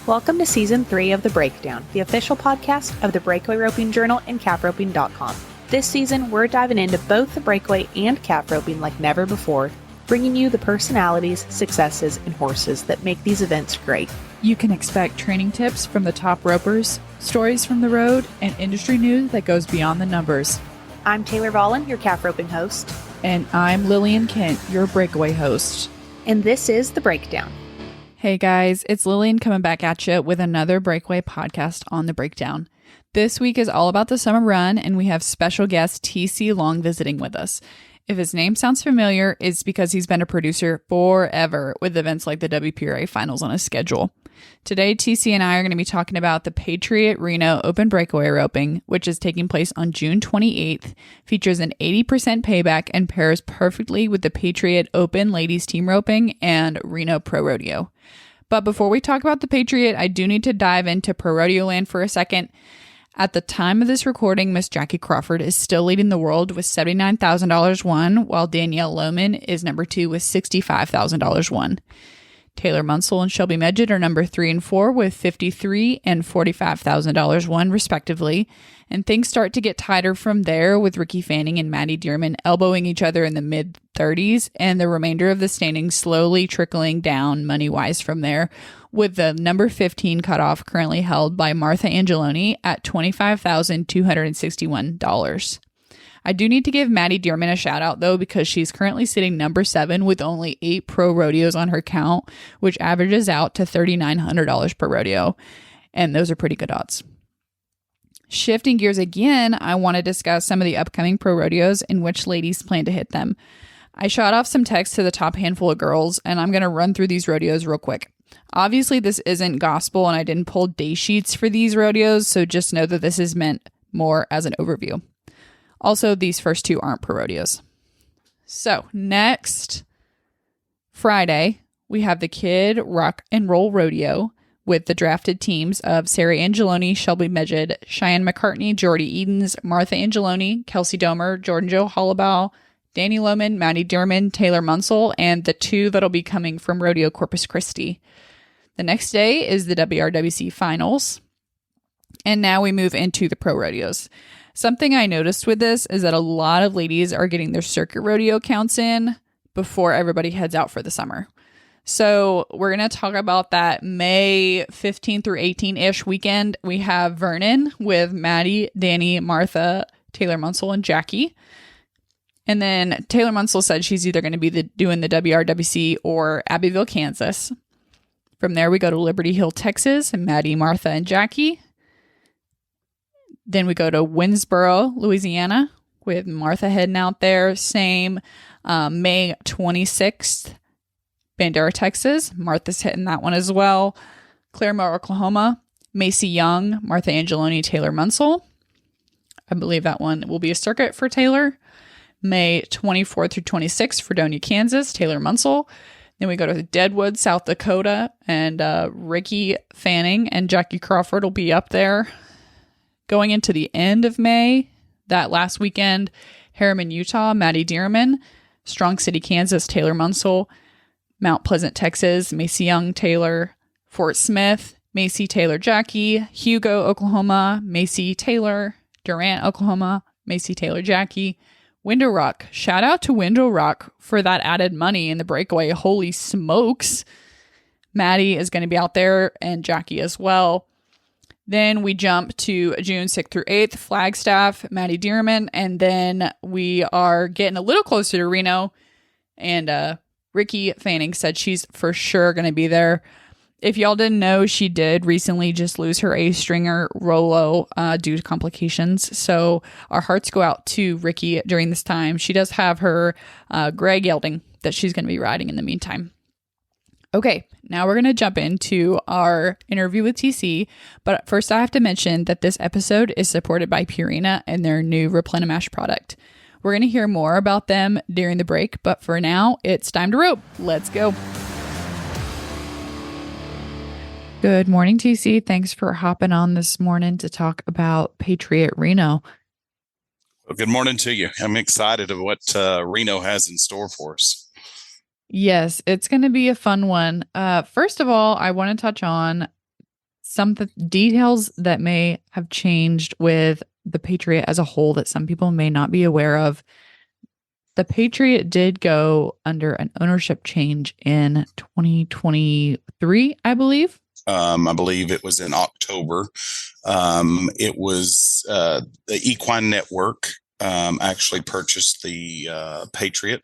Welcome to Season 3 of The Breakdown, the official podcast of the Breakaway Roping Journal and caproping.com. This season, we're diving into both the breakaway and cap roping like never before, bringing you the personalities, successes, and horses that make these events great. You can expect training tips from the top ropers, stories from the road, and industry news that goes beyond the numbers. I'm Taylor Vollen, your cap roping host. And I'm Lillian Kent, your breakaway host. And this is The Breakdown. Hey guys, it's Lillian coming back at you with another Breakaway podcast on The Breakdown. This week is all about the summer run, and we have special guest TC Long visiting with us. If his name sounds familiar, it's because he's been a producer forever with events like the WPRA Finals on his schedule. Today, TC and I are going to be talking about the Patriot Reno Open Breakaway Roping, which is taking place on June 28th, features an 80% payback, and pairs perfectly with the Patriot Open Ladies Team Roping and Reno Pro Rodeo. But before we talk about the Patriot, I do need to dive into Pro Rodeo land for a second. At the time of this recording, Miss Jackie Crawford is still leading the world with $79,000 won, while Danielle Lohman is number 2 with $65,000 won. Taylor Munsell and Shelby Medjid are number 3 and 4 with $53,000 and $45,000 won, respectively. And things start to get tighter from there, with Ricky Fanning and Maddie Dearman elbowing each other in the mid-30s, and the remainder of the standings slowly trickling down money-wise from there, with the number 15 cutoff currently held by Martha Angeloni at $25,261. I do need to give Maddie Dearman a shout out though, because she's currently sitting number 7 with only 8 pro rodeos on her count, which averages out to $3,900 per rodeo. And those are pretty good odds. Shifting gears again, I want to discuss some of the upcoming pro rodeos and which ladies plan to hit them. I shot off some text to the top handful of girls, and I'm going to run through these rodeos real quick. Obviously, this isn't gospel, and I didn't pull day sheets for these rodeos, so just know that this is meant more as an overview. Also, these first 2 aren't pro rodeos. So, next Friday, we have the Kid Rock and Roll Rodeo with the drafted teams of Sarah Angeloni, Shelby Medjid, Cheyenne McCartney, Jordy Edens, Martha Angeloni, Kelsey Domer, Jordan Jo Hollabow, Danny Lohman, Maddie Dearman, Taylor Munsell, and the 2 that'll be coming from Rodeo Corpus Christi. The next day is the WRWC Finals. And now we move into the pro rodeos. Something I noticed with this is that a lot of ladies are getting their circuit rodeo counts in before everybody heads out for the summer. So we're going to talk about that May 15 through 18-ish weekend. We have Vernon with Maddie, Danny, Martha, Taylor Munsell, and Jackie. And then Taylor Munsell said she's either going to be doing the WRWC or Abbeville, Kansas. From there, we go to Liberty Hill, Texas, and Maddie, Martha, and Jackie. Then we go to Winsboro, Louisiana, with Martha heading out there. Same May 26th, Bandera, Texas. Martha's hitting that one as well. Claremore, Oklahoma. Macy Young, Martha Angeloni, Taylor Munsell. I believe that one will be a circuit for Taylor. May 24th through 26th, Fredonia, Kansas, Taylor Munsell. Then we go to Deadwood, South Dakota, and Ricky Fanning and Jackie Crawford will be up there. Going into the end of May, that last weekend, Harriman, Utah, Maddie Dearman, Strong City, Kansas, Taylor Munsell, Mount Pleasant, Texas, Macy Young, Taylor, Fort Smith, Macy, Taylor, Jackie, Hugo, Oklahoma, Macy, Taylor, Durant, Oklahoma, Macy, Taylor, Jackie, Window Rock. Shout out to Window Rock for that added money in the breakaway. Holy smokes. Maddie is going to be out there and Jackie as well. Then we jump to June 6th through 8th, Flagstaff, Maddie Dearman, and then we are getting a little closer to Reno, and Ricky Fanning said she's for sure going to be there. If y'all didn't know, she did recently just lose her A-stringer Rolo due to complications, so our hearts go out to Ricky during this time. She does have her Greg gelding that she's going to be riding in the meantime. Okay, now we're going to jump into our interview with TC, but first I have to mention that this episode is supported by Purina and their new Replenimash product. We're going to hear more about them during the break, but for now, it's time to rope. Let's go. Good morning, TC. Thanks for hopping on this morning to talk about Patriot Reno. Well, good morning to you. I'm excited of what Reno has in store for us. Yes, it's going to be a fun one. First of all, I want to touch on some details that may have changed with the Patriot as a whole that some people may not be aware of. The Patriot did go under an ownership change in 2023, I believe. I believe it was in October. It was the Equine Network actually purchased the Patriot.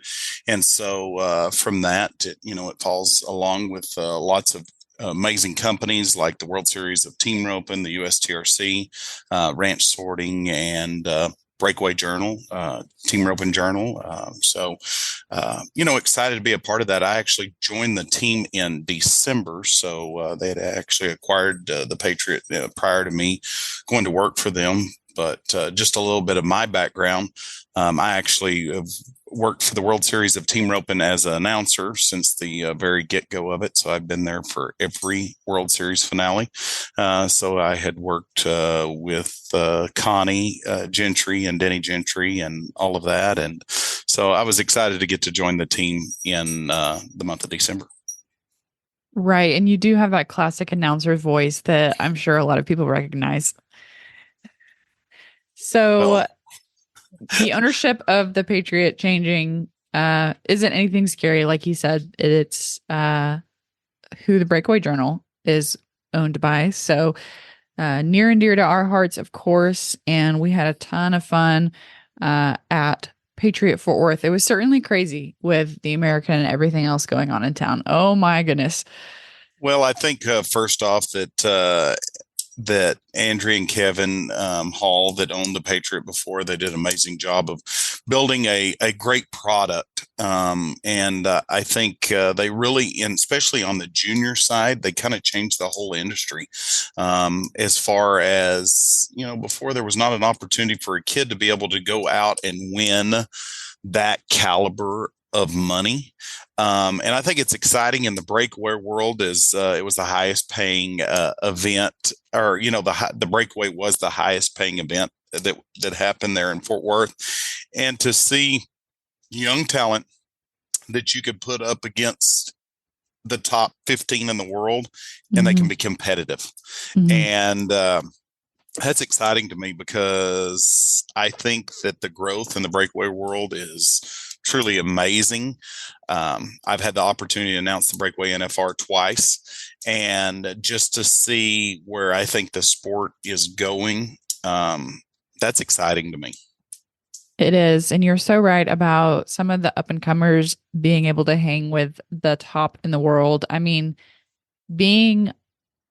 And so from that, it falls along with lots of amazing companies like the World Series of Team Roping, the USTRC, Ranch Sorting, and Breakaway Journal, Team Roping Journal. Excited to be a part of that. I actually joined the team in December. So they had actually acquired the Patriot prior to me going to work for them. But just a little bit of my background. I actually have worked for the World Series of Team Roping as an announcer since the very get-go of it. So I've been there for every World Series finale. So I had worked with Connie Gentry and Denny Gentry and all of that. And so I was excited to get to join the team in the month of December. Right. And you do have that classic announcer voice that I'm sure a lot of people recognize. So the ownership of the Patriot changing isn't anything scary. Like you said, it's who the Breakaway Journal is owned by. So near and dear to our hearts, of course. And we had a ton of fun at Patriot Fort Worth. It was certainly crazy with the American and everything else going on in town. Oh, my goodness. Well, I think first off that Andrea and Kevin Hall that owned the Patriot before, they did an amazing job of building a great product. I think they really, and especially on the junior side, they kind of changed the whole industry. As far as, before there was not an opportunity for a kid to be able to go out and win that caliber of money. And I think it's exciting in the breakaway world is it was the highest paying event, or, the breakaway was the highest paying event that happened there in Fort Worth. And to see young talent that you could put up against the top 15 in the world and they can be competitive. And that's exciting to me because I think that the growth in the breakaway world is truly amazing. I've had the opportunity to announce the Breakaway NFR twice, and just to see where I think the sport is going, that's exciting to me. It is. And you're so right about some of the up and comers being able to hang with the top in the world. I mean, being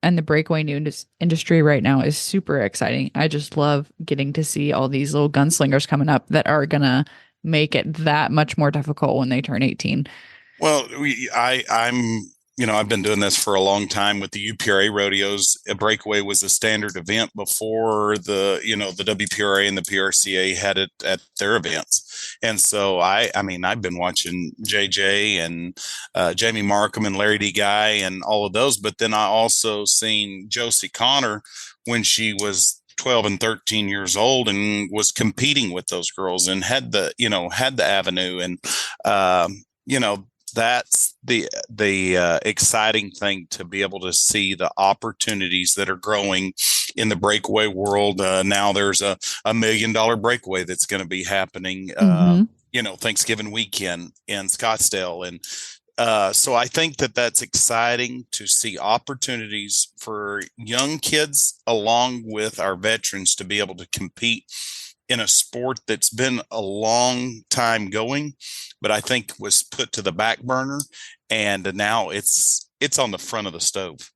in the breakaway news industry right now is super exciting. I just love getting to see all these little gunslingers coming up that are going to make it that much more difficult when they turn 18. Well, I've been doing this for a long time with the UPRA rodeos. A breakaway was a standard event before the WPRA and the PRCA had it at their events. And so I've been watching JJ and Jamie Markham and Larry D. Guy and all of those. But then I also seen Josie Connor when she was 12 and 13 years old and was competing with those girls and had the avenue. And, that's the exciting thing, to be able to see the opportunities that are growing in the breakaway world. Now there's a $1 million breakaway that's going to be happening, Thanksgiving weekend in Scottsdale. And so I think that that's exciting to see opportunities for young kids along with our veterans to be able to compete in a sport that's been a long time going, but I think was put to the back burner, and now it's on the front of the stove.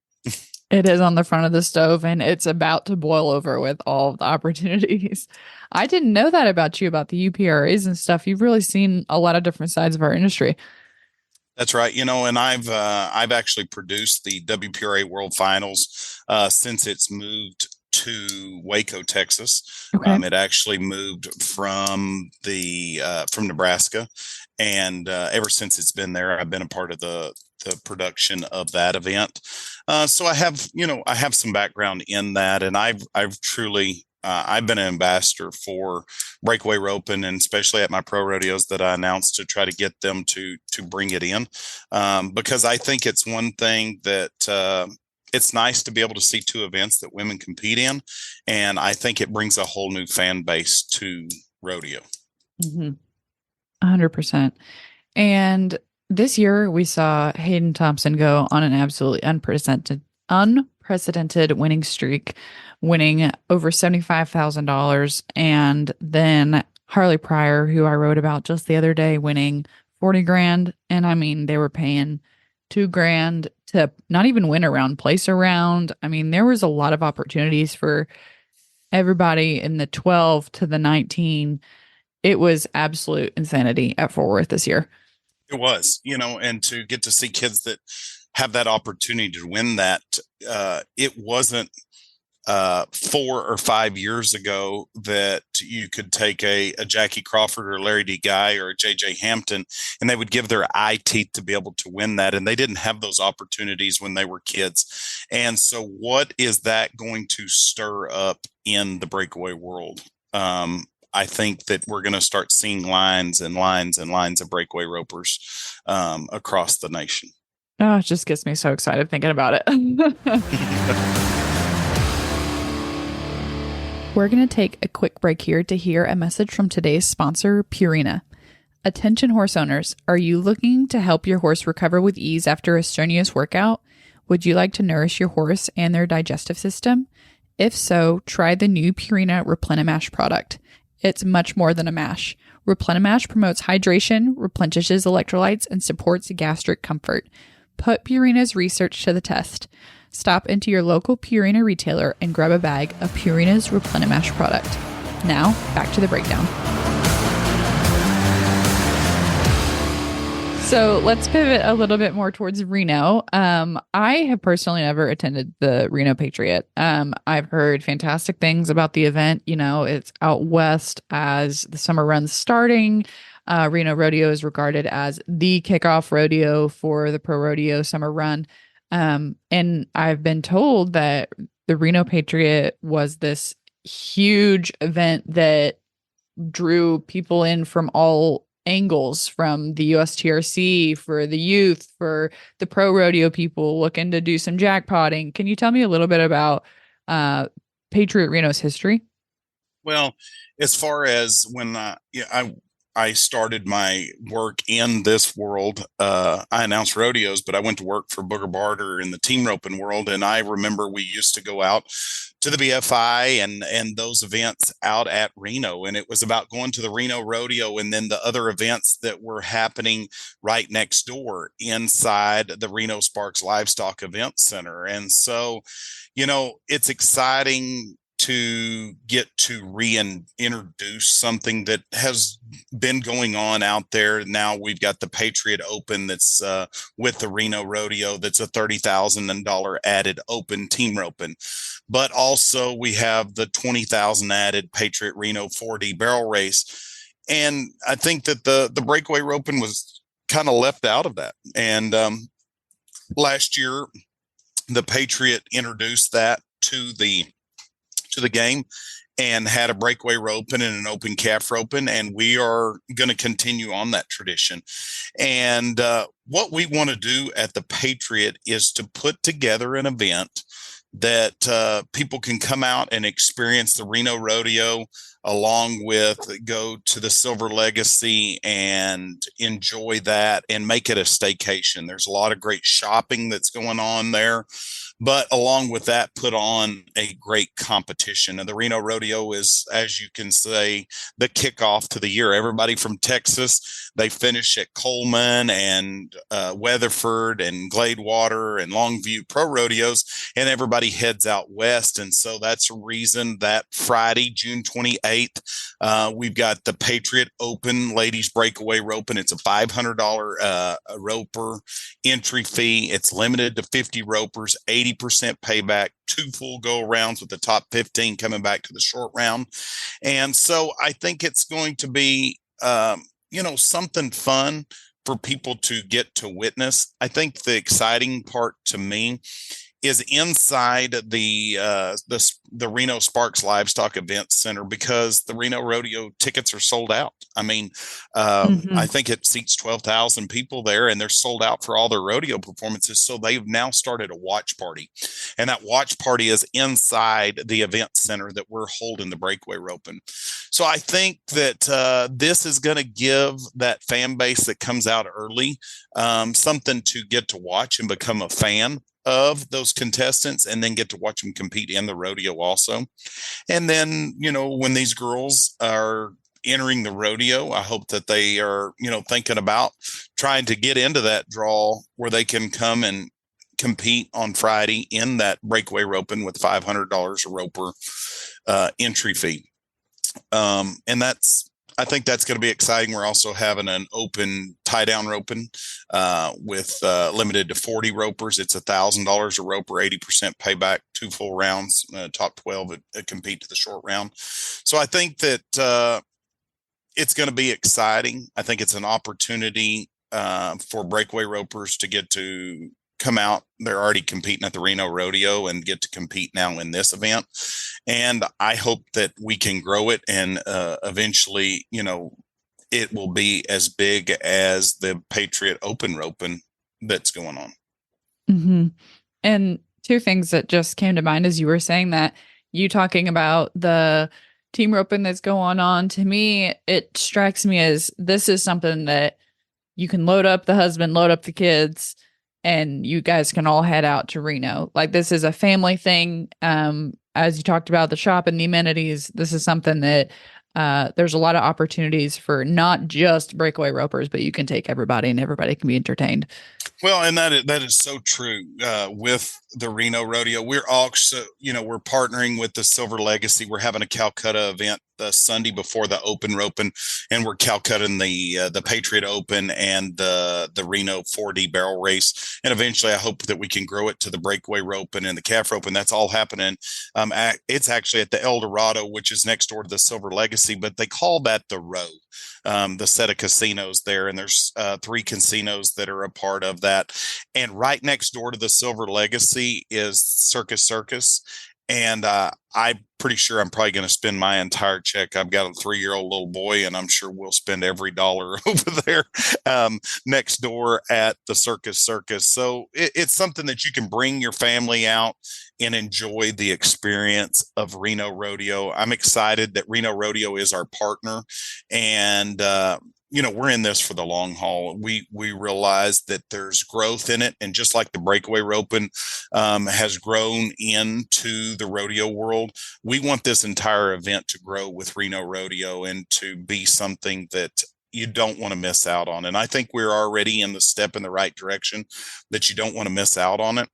It is on the front of the stove, and it's about to boil over with all of the opportunities. I didn't know that about you, about the UPRAs and stuff. You've really seen a lot of different sides of our industry. That's right. And I've actually produced the WPRA World Finals since it's moved to Waco, Texas. Okay. It actually moved from Nebraska, and ever since it's been there, I've been a part of the production of that event. So I have some background in that, and I've truly I've been an ambassador for Breakaway Roping, and especially at my pro rodeos that I announced, to try to get them to bring it in, because I think it's one thing that it's nice to be able to see two events that women compete in. And I think it brings a whole new fan base to rodeo. 100%. And this year we saw Hayden Thompson go on an absolutely unprecedented winning streak, winning over $75,000. And then Harley Pryor, who I wrote about just the other day, winning 40 grand. And I mean, they were paying 2 grand to not even win a round, place a round. I mean, there was a lot of opportunities for everybody in the 12 to the 19. It was absolute insanity at Fort Worth this year. It was, and to get to see kids that have that opportunity to win that, it wasn't 4 or 5 years ago that you could take a Jackie Crawford or Larry D. Guy or a J.J. Hampton, and they would give their eye teeth to be able to win that. And they didn't have those opportunities when they were kids. And so what is that going to stir up in the breakaway world? I think that we're going to start seeing lines and lines and lines of breakaway ropers across the nation. Oh, it just gets me so excited thinking about it. We're going to take a quick break here to hear a message from today's sponsor, Purina. Attention horse owners, are you looking to help your horse recover with ease after a strenuous workout? Would you like to nourish your horse and their digestive system? If so, try the new Purina Replenimash product. It's much more than a mash. Replenimash promotes hydration, replenishes electrolytes, and supports gastric comfort. Put Purina's research to the test. Stop into your local Purina retailer and grab a bag of Purina's Replenimash product. Now, back to the breakdown. So let's pivot a little bit more towards Reno. I have personally never attended the Reno Patriot. I've heard fantastic things about the event. It's out west as the summer run's starting. Reno Rodeo is regarded as the kickoff rodeo for the pro rodeo summer run. And I've been told that the Reno Patriot was this huge event that drew people in from all angles, from the USTRC, for the youth, for the pro rodeo people looking to do some jackpotting. Can you tell me a little bit about Patriot Reno's history? Well, as far as when I started my work in this world, I announced rodeos, but I went to work for Booger Barter in the team roping world. And I remember we used to go out to the BFI and those events out at Reno. And it was about going to the Reno rodeo and then the other events that were happening right next door inside the Reno Sparks Livestock Event Center. And so, it's exciting to get to reintroduce something that has been going on out there. Now we've got the Patriot Open that's with the Reno Rodeo. That's a $30,000 added open team roping. But also we have the $20,000 added Patriot Reno 4D barrel race. And I think that the breakaway roping was kind of left out of that. And last year, the Patriot introduced that to the game and had a breakaway roping and an open calf roping, and we are going to continue on that tradition. And what we want to do at the Patriot is to put together an event that people can come out and experience the Reno Rodeo, along with go to the Silver Legacy and enjoy that and make it a staycation. There's a lot of great shopping that's going on there. But along with that, put on a great competition. And the Reno Rodeo is, as you can say, the kickoff to the year. Everybody from Texas, they finish at Coleman and Weatherford and Gladewater and Longview Pro Rodeos, and everybody heads out west. And so that's a reason that Friday, June 28th, we've got the Patriot Open Ladies Breakaway Roping. It's a $500 roper entry fee. It's limited to 50 ropers, 80% payback, 2 full go rounds with the top 15 coming back to the short round. And so I think it's going to be, something fun for people to get to witness. I think the exciting part to me is inside the Reno Sparks Livestock Event Center, because the Reno Rodeo tickets are sold out. I mean, I think it seats 12,000 people there, and they're sold out for all their rodeo performances. So they've now started a watch party. And that watch party is inside the event center that we're holding the Breakaway roping. So I think that this is going to give that fan base that comes out early something to get to watch and become a fan of those contestants, and then get to watch them compete in the rodeo also. And then, when these girls are entering the rodeo, I hope that they are, thinking about trying to get into that draw where they can come and compete on Friday in that breakaway roping with $500 a roper entry fee. And I think that's going to be exciting. We're also having an open tie down roping with limited to 40 ropers. It's $1,000 a roper, 80% payback, 2 full rounds, top 12 compete to the short round. So I think that it's going to be exciting. I think it's an opportunity for breakaway ropers to get to come out. They're already competing at the Reno rodeo and get to compete now in this event. And I hope that we can grow it and eventually, it will be as big as the Patriot open roping that's going on. Mm-hmm. And 2 things that just came to mind as you were saying that, you talking about the team roping that's going on, to me, it strikes me as this is something that you can load up the husband, load up the kids, and you guys can all head out to Reno. Like, this is a family thing. As you talked about the shop and the amenities, this is something that there's a lot of opportunities for not just breakaway ropers, but you can take everybody and everybody can be entertained. Well, and that is so true with the Reno rodeo. We're also, we're partnering with the Silver Legacy. We're having a Calcutta event the Sunday before the open roping, and we're Calcutting the Patriot Open and the Reno 4D barrel race. And eventually I hope that we can grow it to the breakaway roping and the calf roping. That's all happening. It's actually at the El Dorado, which is next door to the Silver Legacy, but they call that the Row. The set of casinos there, and there's 3 casinos that are a part of that. And right next door to the Silver Legacy is Circus. And I'm pretty sure I'm probably going to spend my entire check. I've got a 3-year-old little boy, and I'm sure we'll spend every dollar over there next door at the Circus. So it's something that you can bring your family out and enjoy the experience of Reno Rodeo. I'm excited that Reno Rodeo is our partner, and we're in this for the long haul. We realize that there's growth in it, and just like the breakaway roping has grown into the rodeo world, we want this entire event to grow with Reno Rodeo and to be something that you don't want to miss out on. And I think we're already in the step in the right direction that you don't want to miss out on it.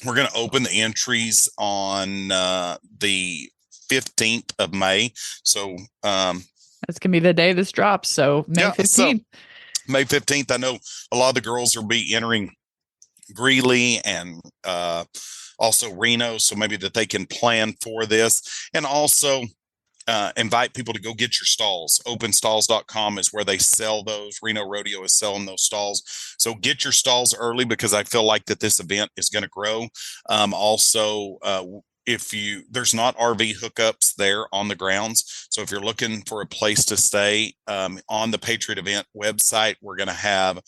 We're going to open the entries on the 15th of May. So that's going to be the day this drops. So May 15th. So May 15th. I know a lot of the girls will be entering Greeley and also Reno, so maybe that they can plan for this. And also invite people to go get your stalls. Openstalls.com is where they sell those. Reno Rodeo is selling those stalls. So get your stalls early, because I feel like that this event is going to grow. There's not RV hookups there on the grounds. So if you're looking for a place to stay on the Patriot event website, we're going to have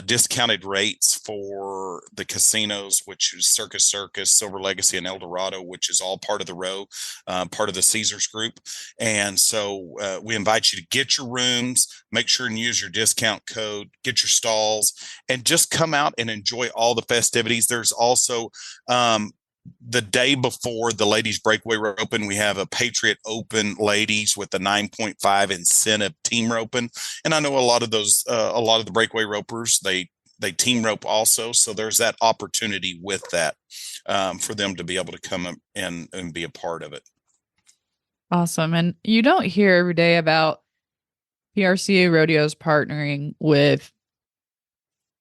discounted rates for the casinos, which is Circus, Silver Legacy, and El Dorado, which is all part of the Row, part of the Caesars group. And so we invite you to get your rooms, make sure and use your discount code, get your stalls, and just come out and enjoy all the festivities. There's also the day before the ladies breakaway roping, we have a Patriot Open ladies with the 9.5 incentive team roping. And I know a lot of the breakaway ropers, they team rope also. So there's that opportunity with that for them to be able to come and be a part of it. Awesome. And you don't hear every day about PRCA rodeos partnering with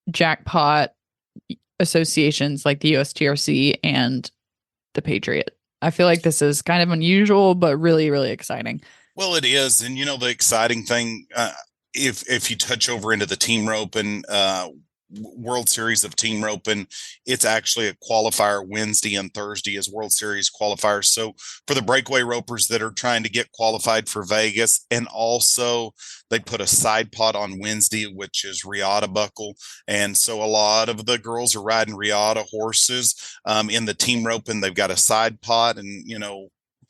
jackpot associations like the USTRC and the Patriot. I feel like this is kind of unusual, but really, really exciting. Well, it is. And the exciting thing, if you touch over into the team rope, and World Series of Team Roping. It's actually a qualifier Wednesday and Thursday as World Series qualifiers. So for the breakaway ropers that are trying to get qualified for Vegas, and also they put a side pot on Wednesday, which is Riata buckle. And so a lot of the girls are riding Riata horses in the team roping. They've got a side pot, and,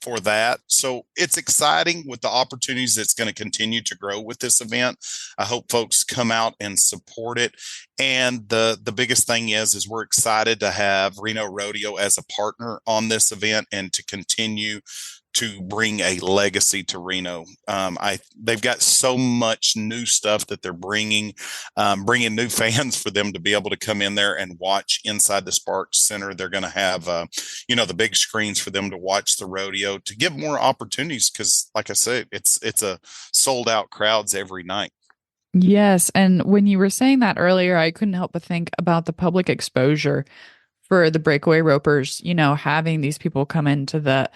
for that. So it's exciting with the opportunities that's going to continue to grow with this event. I hope folks come out and support it. And the biggest thing is we're excited to have Reno Rodeo as a partner on this event and to continue to bring a legacy to Reno. They've got so much new stuff that they're bringing new fans for them to be able to come in there and watch inside the Sparks Center. They're going to have, the big screens for them to watch the rodeo, to give more opportunities. Because, like I said, it's a sold out crowds every night. Yes. And when you were saying that earlier, I couldn't help but think about the public exposure for the breakaway ropers, having these people come into the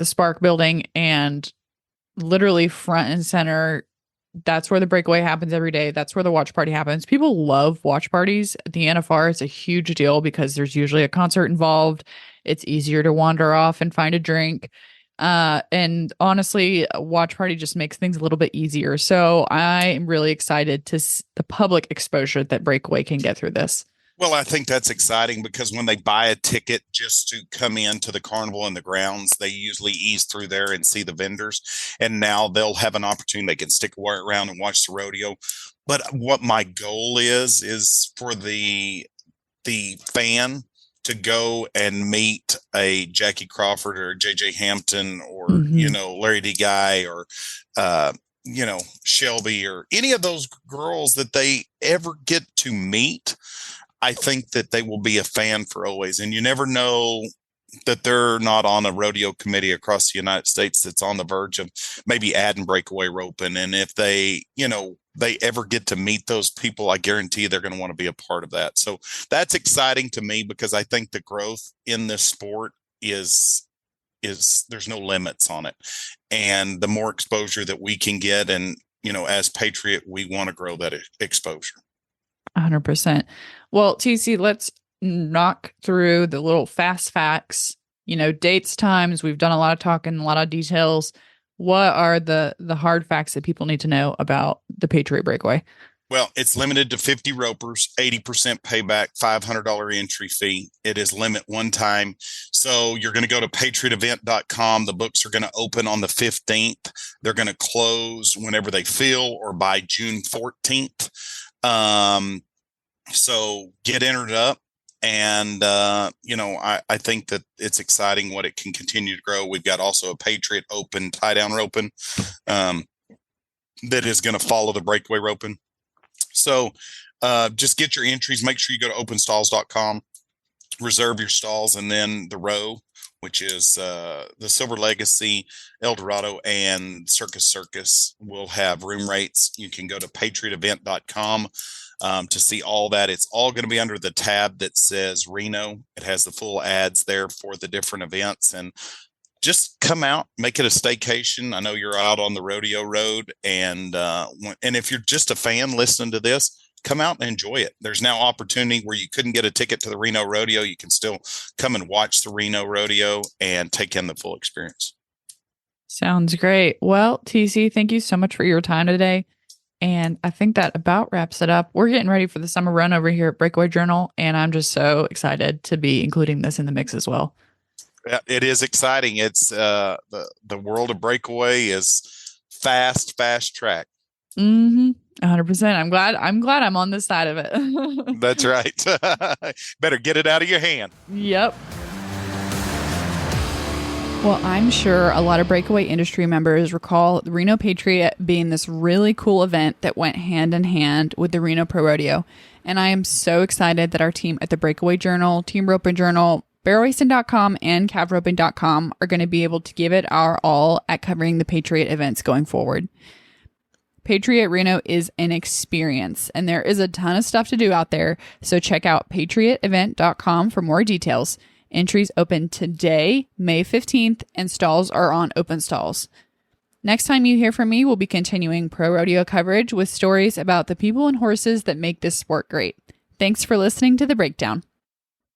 Spark building and literally front and center. That's where the breakaway happens every day. That's where the watch party happens. People love watch parties at the NFR. It's a huge deal because there's usually a concert involved. It's easier to wander off and find a drink. And honestly, a watch party just makes things a little bit easier. So I am really excited to see the public exposure that Breakaway can get through this. Well, I think that's exciting because when they buy a ticket just to come into the carnival and the grounds, they usually ease through there and see the vendors. And now they'll have an opportunity. They can stick around and watch the rodeo. But what my goal is for the fan to go and meet a Jackie Crawford or JJ Hampton or, Larry D. Guy or, Shelby or any of those girls that they ever get to meet. I think that they will be a fan for always. And you never know that they're not on a rodeo committee across the United States that's on the verge of maybe adding breakaway roping. And if they ever get to meet those people, I guarantee they're going to want to be a part of that. So that's exciting to me because I think the growth in this sport is there's no limits on it. And the more exposure that we can get, and, as Patriot, we want to grow that exposure. 100%. Well, TC, let's knock through the little fast facts, dates, times. We've done a lot of talking, a lot of details. What are the hard facts that people need to know about the Patriot Breakaway? Well, it's limited to 50 ropers, 80% payback, $500 entry fee. It is limit one time. So you're going to go to patriotevent.com. The books are going to open on the 15th. They're going to close whenever they feel or by June 14th. So get entered up. And, I think that it's exciting what it can continue to grow. We've got also a Patriot Open tie down roping that is going to follow the breakaway roping. So just get your entries. Make sure you go to openstalls.com, reserve your stalls, and then the row, which is the Silver Legacy, El Dorado, and Circus will have room rates. You can go to patriotevent.com to see all that. It's all going to be under the tab that says Reno. It has the full ads there for the different events. And just come out, make it a staycation. I know you're out on the rodeo road. And if you're just a fan listening to this, come out and enjoy it. There's now opportunity where you couldn't get a ticket to the Reno Rodeo. You can still come and watch the Reno Rodeo and take in the full experience. Sounds great. Well, TC, thank you so much for your time today. And I think that about wraps it up. We're getting ready for the summer run over here at Breakaway Journal, and I'm just so excited to be including this in the mix as well. Yeah, it is exciting. It's the world of Breakaway is fast track. 100%. I'm glad I'm on this side of it. That's right. Better get it out of your hand. Yep. Well, I'm sure a lot of Breakaway industry members recall the Reno Patriot being this really cool event that went hand in hand with the Reno Pro Rodeo. And I am so excited that our team at the Breakaway Journal, Team Roping Journal, barrelracing.com, and cavroping.com are going to be able to give it our all at covering the Patriot events going forward. Patriot Reno is an experience, and there is a ton of stuff to do out there. So check out patriotevent.com for more details. Entries open today, May 15th, and stalls are on Open Stalls. Next time you hear from me, we'll be continuing pro rodeo coverage with stories about the people and horses that make this sport great. Thanks for listening to The Breakdown.